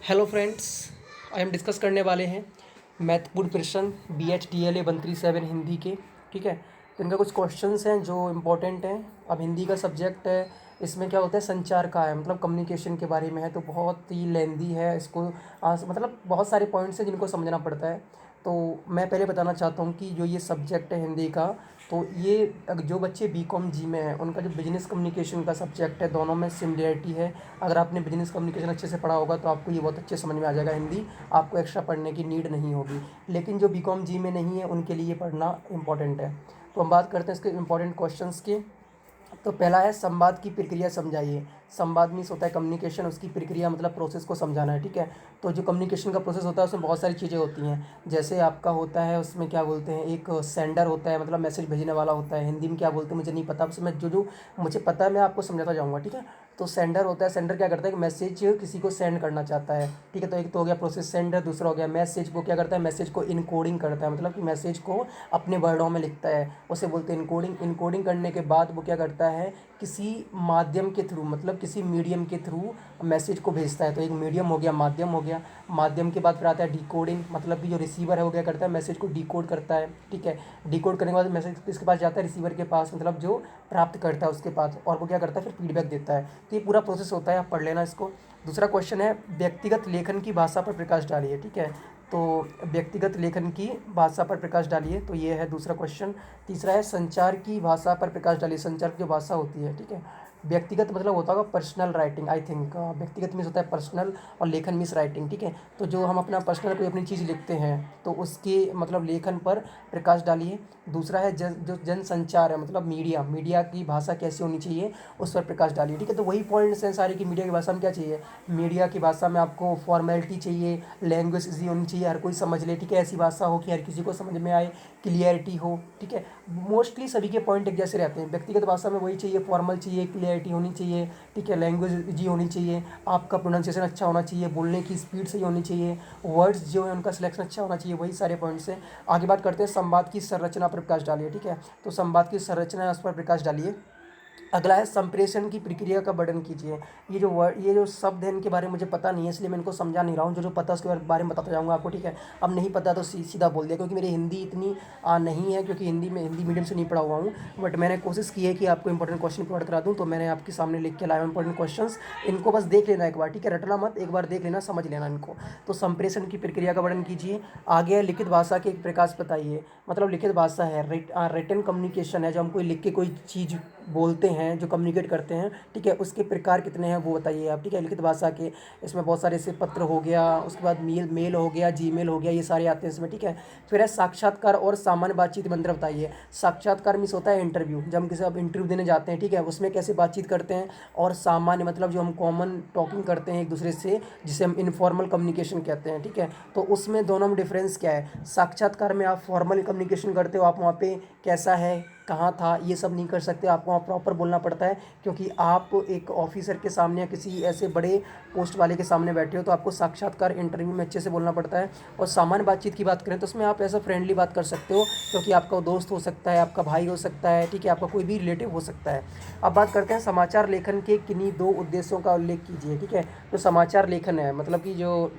Hello friends, हम discuss करने वाले हैं महत्वपूर्ण प्रश्न BHDLA 137 हिंदी के। ठीक है, तो इनका कुछ क्वेश्चंस हैं जो इम्पोर्टेंट हैं। अब हिंदी का सब्जेक्ट है, इसमें क्या होता है, संचार का है, मतलब कम्युनिकेशन के बारे में है, तो बहुत ही लेंदी है। इसको मतलब बहुत सारे पॉइंट्स हैं जिनको समझना पड़ता है। तो मैं पहले बताना चाहता हूँ कि जो ये सब्जेक्ट है हिंदी का, तो ये जो बच्चे BCom जी में हैं उनका जो बिजनेस कम्युनिकेशन का सब्जेक्ट है, दोनों में सिमिलरिटी है। अगर आपने बिजनेस कम्युनिकेशन अच्छे से पढ़ा होगा तो आपको ये बहुत अच्छे समझ में आ जाएगा हिंदी, आपको एक्स्ट्रा पढ़ने की नीड नहीं होगी। लेकिन जो BCom जी में नहीं है उनके लिए पढ़ना इंपॉर्टेंट है। तो हम बात करते हैं इसके इंपॉर्टेंट क्वेश्चंस की। तो पहला है संवाद की प्रक्रिया समझाइए। संवाद मीन्स होता है कम्युनिकेशन, उसकी प्रक्रिया मतलब प्रोसेस को समझाना है। ठीक है, तो जो कम्युनिकेशन का प्रोसेस होता है उसमें बहुत सारी चीज़ें होती हैं। जैसे आपका होता है, उसमें क्या बोलते हैं, एक सेंडर होता है, मतलब मैसेज भेजने वाला होता है। हिंदी में क्या बोलते हैं मुझे नहीं पता, उसमें जो जो मुझे पता है मैं आपको समझाता जाऊँगा। ठीक है, तो सेंडर होता है, सेंडर क्या करता है कि मैसेज किसी को सेंड करना चाहता है। ठीक है, तो एक तो हो गया प्रोसेस सेंडर, दूसरा हो गया मैसेज को क्या करता है, मैसेज को इनकोडिंग करता है, मतलब कि मैसेज को अपने वर्डों में लिखता है, उसे बोलते हैं इनकोडिंग। इनकोडिंग करने के बाद वो क्या करता है, किसी माध्यम के थ्रू, मतलब किसी मीडियम के थ्रू मैसेज को भेजता है। तो एक मीडियम हो गया, माध्यम हो गया। माध्यम के बाद फिर आता है डिकोडिंग, मतलब कि जो रिसीवर है वो क्या करता है, मैसेज को डिकोड करता है। ठीक है, डिकोड करने के बाद मैसेज किसके पास जाता है, रिसीवर के पास, मतलब जो प्राप्त करता है उसके पास, और वो क्या करता है फिर फीडबैक देता है। तो ये पूरा प्रोसेस होता है, आप पढ़ लेना इसको। दूसरा क्वेश्चन है व्यक्तिगत लेखन की भाषा पर प्रकाश डालिए। ठीक है, तो व्यक्तिगत लेखन की भाषा पर प्रकाश डालिए, तो ये है दूसरा क्वेश्चन। तीसरा है संचार की भाषा पर प्रकाश डालिए। संचार की जो भाषा होती है, ठीक है, व्यक्तिगत मतलब होता होगा पर्सनल राइटिंग, आई थिंक। व्यक्तिगत मीन्स होता है पर्सनल, और लेखन मीन्स राइटिंग। ठीक है, तो जो हम अपना पर्सनल कोई अपनी चीज़ लिखते हैं तो उसके मतलब लेखन पर प्रकाश डालिए। दूसरा है जो जनसंचार है, मतलब मीडिया, मीडिया की भाषा कैसी होनी चाहिए उस पर प्रकाश डालिए। ठीक है, तो वही पॉइंट्स हैं सारे कि मीडिया की भाषा में क्या चाहिए। मीडिया की भाषा में आपको फॉर्मेलिटी चाहिए, लैंग्वेज ईजी होनी चाहिए, हर कोई समझ ले। ठीक है, ऐसी भाषा हो कि हर किसी को समझ में आए, क्लियरिटी हो। ठीक है, मोस्टली सभी के पॉइंट एक जैसे रहते हैं। व्यक्तिगत भाषा में वही चाहिए, फॉर्मल चाहिए, क्लियरिटी होनी चाहिए। ठीक है, लैंग्वेज ईजी होनी चाहिए, आपका प्रोनाउंसिएशन अच्छा होना चाहिए, बोलने की स्पीड सही होनी चाहिए, वर्ड्स जो है उनका सिलेक्शन अच्छा होना चाहिए। वही सारे पॉइंट्स हैं। आगे बात करते हैं संवाद की संरचना पर प्रकाश डालिए। ठीक है, तो संवाद की संरचना है उस पर प्रकाश डालिए। अगला है संप्रेषण की प्रक्रिया का वर्णन कीजिए। ये जो शब्द है इनके बारे में मुझे पता नहीं है, इसलिए मैं इनको समझा नहीं रहा हूँ। जो जो पता है उसके बारे में बताता जाऊँगा आपको। ठीक है, अब नहीं पता तो सीधा बोल दिया, क्योंकि मेरी हिंदी इतनी नहीं है, क्योंकि हिंदी मीडियम से नहीं पढ़ा हुआ हूँ। बट मैंने कोशिश की है कि आपको इंपॉर्टेंट क्वेश्चन प्रोवाइड करा दूँ, तो मैंने आपके सामने लिख के लाया हूँ इंपॉर्टेंट क्वेश्चन। इनको बस देख लेना एक बार, ठीक है, रटना मत, एक बार देख लेना, समझ लेना इनको। तो संप्रेषण की प्रक्रिया का वर्णन कीजिए। आगे है लिखित भाषा के एक प्रकाश बताइए। मतलब लिखित भाषा है, रिटन कम्युनिकेशन है, जो हम कोई लिख के कोई चीज़ बोलते हैं, जो कम्युनिकेट करते हैं। ठीक है, उसके प्रकार कितने हैं वो बताइए आप। ठीक है, लिखित भाषा के इसमें बहुत सारे, से पत्र हो गया, उसके बाद मेल हो गया, जीमेल हो गया, ये सारे आते हैं इसमें। ठीक है, फिर है साक्षात्कार और सामान्य बातचीत में अंतर बताइए। साक्षात्कार मीन्स होता है इंटरव्यू, जब हम किसी अब इंटरव्यू देने जाते हैं, ठीक है, उसमें कैसे बातचीत करते हैं। और सामान्य मतलब जो हम कॉमन टॉकिंग करते हैं एक दूसरे से, जिसे हम इनफॉर्मल कम्युनिकेशन कहते हैं। ठीक है, तो उसमें दोनों में डिफरेंस क्या है। साक्षात्कार में आप फॉर्मल कम्युनिकेशन करते हो, आप वहाँ पे कैसा है, कहाँ था, ये सब नहीं कर सकते, आपको वहाँ प्रॉपर बोलना पड़ता है, क्योंकि आप एक ऑफिसर के सामने या किसी ऐसे बड़े पोस्ट वाले के सामने बैठे हो, तो आपको साक्षात्कार इंटरव्यू में अच्छे से बोलना पड़ता है। और सामान्य बातचीत की बात करें तो उसमें आप ऐसा फ्रेंडली बात कर सकते हो, क्योंकि आपका दोस्त हो सकता है, आपका भाई हो सकता है, ठीक है, आपका कोई भी रिलेटिव हो सकता है। अब बात करते हैं समाचार लेखन के किन्हीं दो उद्देश्यों का उल्लेख कीजिए। ठीक है, तो समाचार लेखन है मतलब कि जो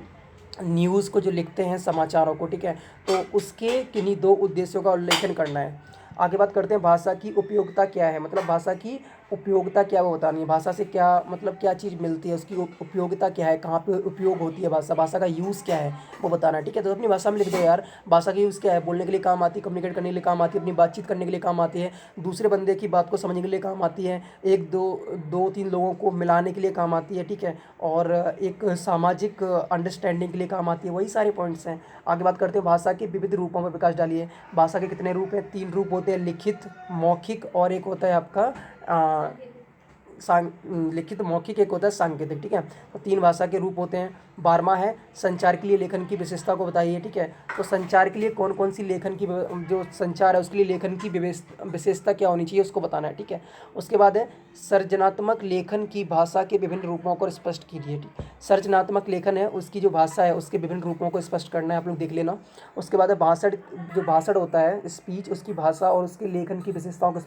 न्यूज़ को जो लिखते हैं, समाचारों को, ठीक है, तो उसके किन्हीं दो उद्देश्यों का उल्लेखन करना है। आगे बात करते हैं भाषा की उपयोगिता क्या है। मतलब भाषा की उपयोगिता क्या है वो बतानी है। भाषा से क्या मतलब क्या चीज़ मिलती है, उसकी उपयोगिता क्या है, कहाँ पे उपयोग होती है भाषा, भाषा का यूज़ क्या है वो बताना है। ठीक है, तो अपनी भाषा में लिख दो यार, भाषा का यूज़ क्या है, बोलने के लिए काम आती है, कम्युनिकेट करने के लिए काम आती है, अपनी बातचीत करने के लिए काम आती है, दूसरे बंदे की बात को समझने के लिए काम आती है, एक दो तीन लोगों को मिलाने के लिए काम आती है। ठीक है, और एक सामाजिक अंडरस्टैंडिंग के लिए काम आती है। वही सारे पॉइंट्स हैं। आगे बात करते हैं भाषा के विविध रूपों पर प्रकाश डालिए। भाषा के कितने रूप हैं, तीन रूप होते हैं, लिखित, मौखिक, और एक होता है आपका लिखित, मौखिक, एक होता है सांकेतिक। ठीक है, तो तीन भाषा के रूप होते हैं। 12वां है संचार के लिए लेखन की विशेषता को बताइए। ठीक है, तो संचार के लिए कौन कौन सी लेखन की, जो संचार है उसके लिए लेखन की विशेषता क्या होनी चाहिए उसको बताना है। ठीक है, उसके बाद है सर्जनात्मक लेखन की भाषा के विभिन्न रूपों को स्पष्ट कीजिए। ठीक, सर्जनात्मक लेखन है उसकी जो भाषा है उसके विभिन्न रूपों को स्पष्ट करना है, आप लोग देख लेना। उसके बाद है भाषण, जो भाषण होता है स्पीच, उसकी भाषा और उसके लेखन की विशेषताओं को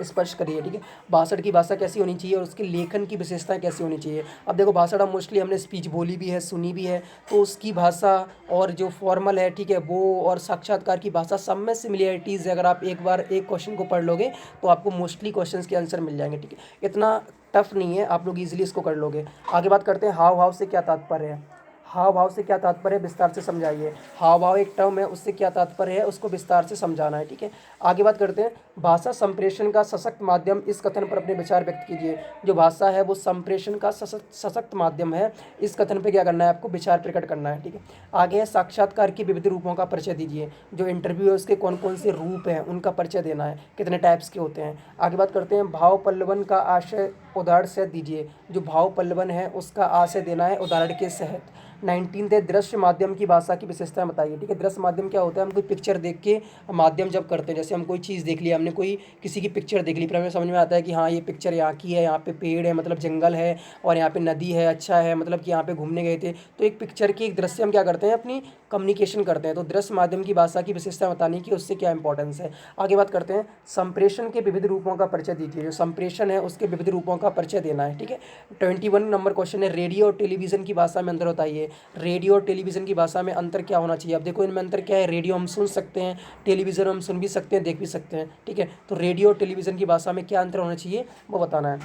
स्पष्ट करिए। ठीक है, भाषण की भाषा कैसी होनी चाहिए और उसके लेखन की विशेषताएं कैसी होनी चाहिए। अब देखो भाषण, हम मोस्टली हमने स्पीच बोली भी है, सुनी भी है, तो उसकी भाषा और जो फॉर्मल है, ठीक है, वो और साक्षात्कार की भाषा सब में सिमिलरिटीज़ है। अगर आप एक बार एक क्वेश्चन को पढ़ लोगे तो आपको मोस्टली क्वेश्चंस के आंसर मिल जाएंगे, ठीक है। इतना टफ नहीं है, आप लोग इजीली इसको कर लोगे। आगे बात करते हैं हाव भाव से क्या तात्पर्य है। हाव भाव से क्या तात्पर्य है, विस्तार से समझाइए। हाव भाव एक टर्म है, उससे क्या तात्पर्य है, उसको विस्तार से समझाना है, ठीक है। आगे बात करते हैं भाषा संप्रेषण का सशक्त माध्यम, इस कथन पर अपने विचार व्यक्त कीजिए। जो भाषा है वो संप्रेषण का सशक्त माध्यम है, इस कथन पे क्या करना है, आपको विचार प्रकट करना है, ठीक है। आगे है साक्षात्कार के विविध रूपों का परिचय दीजिए। जो इंटरव्यू है उसके कौन कौन से रूप हैं उनका परिचय देना है, कितने टाइप्स के होते हैं। आगे बात करते हैं भाव पल्लवन का आशय उदाहरण सहित दीजिए। जो भाव पल्लवन है उसका आशय देना है उदाहरण के सहित। 19 है दृश्य माध्यम की भाषा की विशेषताएं बताइए, ठीक है। दृश्य माध्यम क्या होता है, हम कोई पिक्चर देख के माध्यम जब करते हैं, जैसे हम कोई चीज़ देख लिया, हमने कोई किसी की पिक्चर देख ली, फिर हमें समझ में आता है कि हाँ ये पिक्चर यहाँ की है, यहाँ पे पेड़ है मतलब जंगल है, और यहाँ पे नदी है, अच्छा है मतलब कि यहाँ पे घूमने गए थे। तो एक पिक्चर की एक दृश्य हम क्या करते हैं, अपनी कम्युनिकेशन करते हैं। तो दृश्य माध्यम की भाषा की विशेषता बताने की उससे क्या इंपॉर्टेंस है। आगे बात करते हैं संप्रेषण के विविध रूपों का परिचय दीजिए। जो संप्रेषण है उसके विविध रूपों का परिचय देना है, ठीक है। 21 नंबर क्वेश्चन है रेडियो और टेलीविज़न की भाषा में अंतर बताइए। रेडियो और टेलीविज़न की भाषा में अंतर क्या होना चाहिए। अब देखो इनमें अंतर क्या है, रेडियो हम सुन सकते हैं, टेलीविज़न हम सुन भी सकते हैं, देख भी सकते हैं, ठीक है। तो रेडियो और टेलीविज़न की भाषा में क्या अंतर होना चाहिए वो बताना है।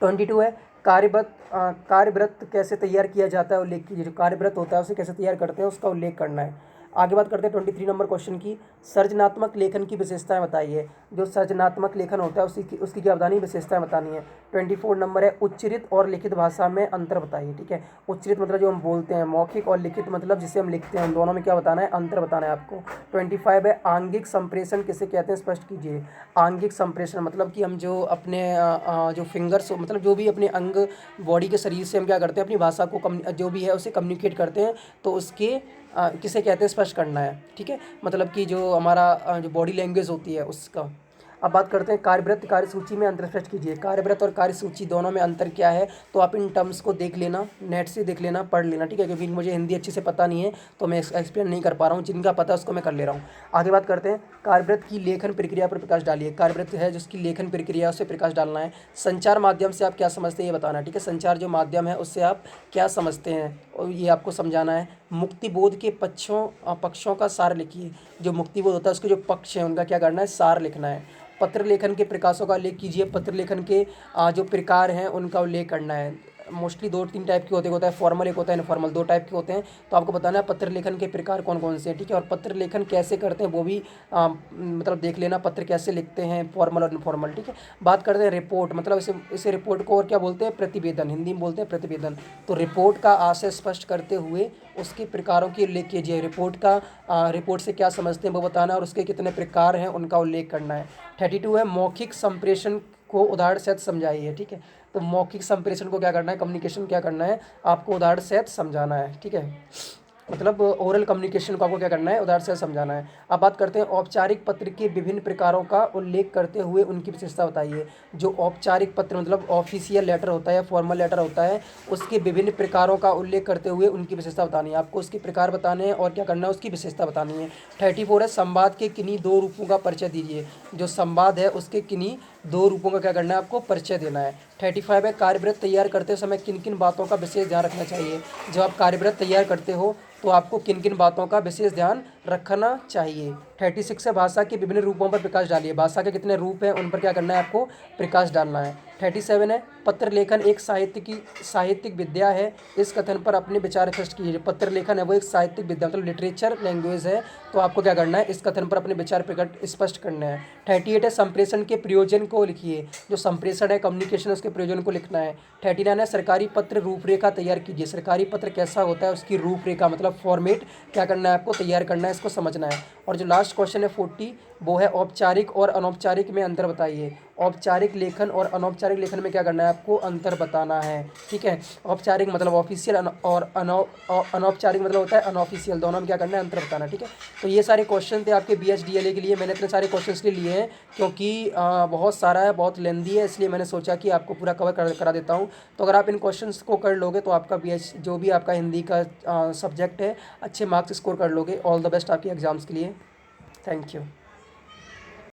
22 है कार्यव्रत कैसे तैयार किया जाता है उल्लेख कीजिए। जो कार्यव्रत होता है उसे कैसे तैयार करते हैं उसका उल्लेख करना है। आगे बात करते हैं 23 नंबर क्वेश्चन की, सृजनात्मक लेखन की विशेषताएं बताइए। जो सृजनात्मक लेखन होता है उसकी क्या बतानी, विशेषताएं बतानी है। 24 नंबर है उच्चरित और लिखित भाषा में अंतर बताइए, ठीक है। उच्चरित मतलब जो हम बोलते हैं, मौखिक और लिखित मतलब जिसे हम लिखते हैं, उन दोनों में क्या बताना है, अंतर बताना है आपको। 25 है आंगिक संप्रेषण किसे कहते हैं स्पष्ट कीजिए। आंगिक संप्रेषण मतलब कि हम जो अपने जो फिंगर्स मतलब जो भी अपने अंग बॉडी के शरीर से हम क्या करते हैं, अपनी भाषा को जो भी है उसे कम्युनिकेट करते हैं, तो उसके किसे कहते हैं स्पष्ट करना है, ठीक है। मतलब कि जो हमारा जो बॉडी लैंग्वेज होती है उसका। अब बात करते हैं कार्यव्रत कार्यसूची में अंतर स्पष्ट कीजिए। कार्यव्रत और कार्यसूची दोनों में अंतर क्या है, तो आप इन टर्म्स को देख लेना, नेट से देख लेना, पढ़ लेना, ठीक है। क्योंकि मुझे हिंदी अच्छे से पता नहीं है तो मैं एक्सप्लेन नहीं कर पा रहा हूँ, जिनका पता है उसको मैं कर ले रहा हूँ। आगे बात करते हैं कार्यव्रत की लेखन प्रक्रिया पर प्रकाश डालिए। कार्यव्रत है जिसकी लेखन प्रक्रिया उस पर प्रकाश डालना है। संचार माध्यम से आप क्या समझते हैं ये बताना है, ठीक है। संचार जो माध्यम है उससे आप क्या समझते हैं और ये आपको समझाना है। मुक्तिबोध के पक्षों का सार लिखिए। जो मुक्तिबोध होता है उसके जो पक्ष हैं उनका क्या करना है, सार लिखना है। पत्र लेखन के प्रकाशों का उल्लेख कीजिए। पत्र लेखन के जो प्रकार हैं उनका उल्लेख करना है। मोस्टली 2-3 टाइप के होता है फॉर्मल एक होता है इनफॉर्मल, 2 टाइप के होते हैं। तो आपको बताना है पत्र लेखन के प्रकार कौन कौन से हैं, ठीक है। और पत्र लेखन कैसे करते हैं वो भी मतलब देख लेना, पत्र कैसे लिखते हैं फॉर्मल और इनफॉर्मल, ठीक है। बात करते हैं रिपोर्ट, मतलब इसे रिपोर्ट को और क्या बोलते हैं, प्रतिवेदन, हिंदी में बोलते हैं प्रतिवेदन। तो रिपोर्ट का आशय स्पष्ट करते हुए उसके प्रकारों की उल्लेख कीजिए। रिपोर्ट से क्या समझते हैं वो बताना है और उसके कितने प्रकार हैं उनका उल्लेख करना है। 32 है मौखिक संप्रेषण को उदाहरण सहित समझाइए, ठीक है। तो मौखिक संप्रेषण को क्या करना है, कम्युनिकेशन क्या करना है, आपको उदाहरण सहित समझाना है, ठीक है। मतलब ओरल कम्युनिकेशन को आपको क्या करना है, उदाहरण से समझाना है। अब बात करते हैं औपचारिक पत्र के विभिन्न प्रकारों का उल्लेख करते हुए उनकी विशेषता बताइए। जो औपचारिक पत्र मतलब ऑफिशियल लेटर होता है, फॉर्मल लेटर होता है, उसके विभिन्न प्रकारों का उल्लेख करते हुए उनकी विशेषता बतानी है। आपको उसके प्रकार बताने हैं और क्या करना है, उसकी विशेषता बतानी है। 34 है संवाद के किन्हीं 2 रूपों का परिचय दीजिए। जो संवाद है उसके किन्हीं 2 रूपों का क्या करना है, आपको परिचय देना है। 35 है कार्यव्रत तैयार करते समय किन किन बातों का विशेष ध्यान रखना चाहिए। जब आप कार्यव्रत तैयार करते हो तो आपको किन किन बातों का विशेष ध्यान रखना चाहिए। 36 है भाषा के विभिन्न रूपों पर प्रकाश डालिए। भाषा के कितने रूप हैं उन पर क्या करना है, आपको प्रकाश डालना है। 37 है पत्र लेखन एक साहित्यिक विद्या है, इस कथन पर अपने विचार स्पष्ट कीजिए। पत्र लेखन है वो एक साहित्यिक विद्या मतलब लिटरेचर लैंग्वेज है, तो आपको क्या करना है, इस कथन पर अपने विचार प्रकट स्पष्ट करना है। 38 है संप्रेषण के प्रयोजन को लिखिए। जो संप्रेषण है कम्युनिकेशन उसके प्रयोजन को लिखना है। 39 है सरकारी पत्र रूपरेखा तैयार कीजिए। सरकारी पत्र कैसा होता है उसकी रूपरेखा मतलब फॉर्मेट क्या करना है, आपको तैयार करना है, इसको समझना है। और जो लास्ट क्वेश्चन है 40 वो है औपचारिक और अनौपचारिक में अंतर बताइए। औपचारिक लेखन और अनौपचारिक लेखन में क्या करना है, आपको अंतर बताना है, ठीक है। औपचारिक मतलब ऑफिशियल और अनौपचारिक मतलब होता है अनऑफिशियल, दोनों में क्या करना है, अंतर बताना, ठीक है। तो ये सारे क्वेश्चन थे आपके BHDLA के लिए। मैंने इतने सारे क्वेश्चन इसलिए लिए हैं क्योंकि बहुत सारा है, बहुत लेंदी है, इसलिए मैंने सोचा कि आपको पूरा कवर करा देता हूँ। तो अगर आप इन क्वेश्चन को कर लोगे तो आपका जो भी आपका हिंदी का सब्जेक्ट है अच्छे मार्क्स स्कोर कर लोगे। ऑल द बेस्ट आपके एग्ज़ाम्स के लिए। Thank you.